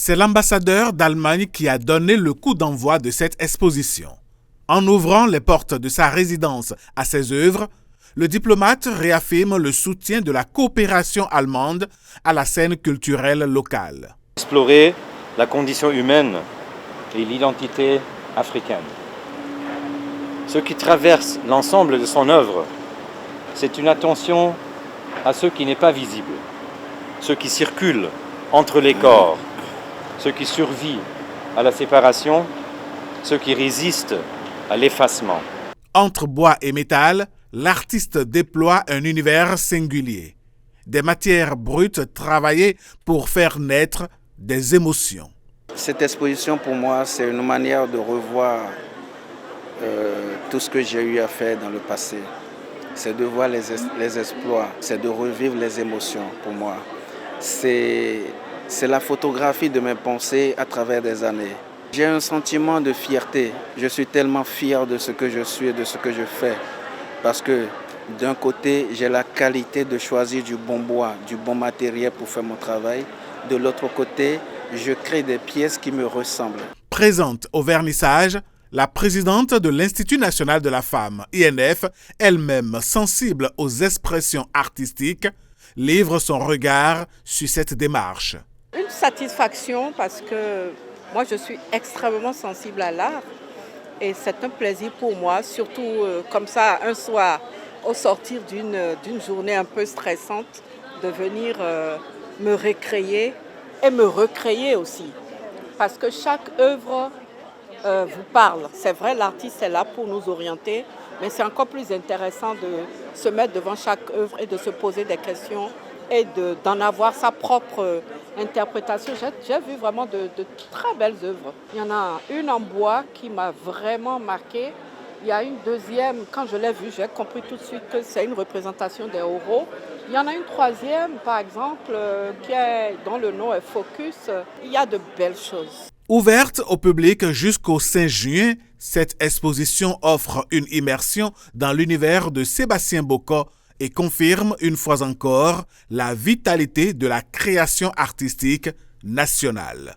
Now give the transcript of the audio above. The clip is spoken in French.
C'est l'ambassadeur d'Allemagne qui a donné le coup d'envoi de cette exposition. En ouvrant les portes de sa résidence à ses œuvres, le diplomate réaffirme le soutien de la coopération allemande à la scène culturelle locale. Explorer la condition humaine et l'identité africaine. Ce qui traverse l'ensemble de son œuvre, c'est une attention à ce qui n'est pas visible, ce qui circule entre les corps, ce qui survit à la séparation, ce qui résiste à l'effacement. Entre bois et métal, l'artiste déploie un univers singulier. Des matières brutes travaillées pour faire naître des émotions. Cette exposition, pour moi, c'est une manière de revoir tout ce que j'ai eu à faire dans le passé. C'est de voir les exploits, c'est de revivre les émotions pour moi. C'est la photographie de mes pensées à travers des années. J'ai un sentiment de fierté. Je suis tellement fier de ce que je suis et de ce que je fais. Parce que d'un côté, j'ai la qualité de choisir du bon bois, du bon matériel pour faire mon travail. De l'autre côté, je crée des pièces qui me ressemblent. Présente au vernissage, la présidente de l'Institut national de la femme, INF, elle-même sensible aux expressions artistiques, livre son regard sur cette démarche. Une satisfaction parce que moi je suis extrêmement sensible à l'art et c'est un plaisir pour moi, surtout comme ça un soir au sortir d'une journée un peu stressante, de venir me récréer et me recréer aussi. Parce que chaque œuvre vous parle. C'est vrai, l'artiste est là pour nous orienter, mais c'est encore plus intéressant de se mettre devant chaque œuvre et de se poser des questions et d'en avoir sa propre interprétation. J'ai vu vraiment de très belles œuvres. Il y en a une en bois qui m'a vraiment marquée. Il y a une deuxième, quand je l'ai vue, j'ai compris tout de suite que c'est une représentation des oraux. Il y en a une troisième, par exemple, dont le nom est Focus. Il y a de belles choses. Ouverte au public jusqu'au 5 juin, cette exposition offre une immersion dans l'univers de Sébastien Bocca et confirme une fois encore la vitalité de la création artistique nationale.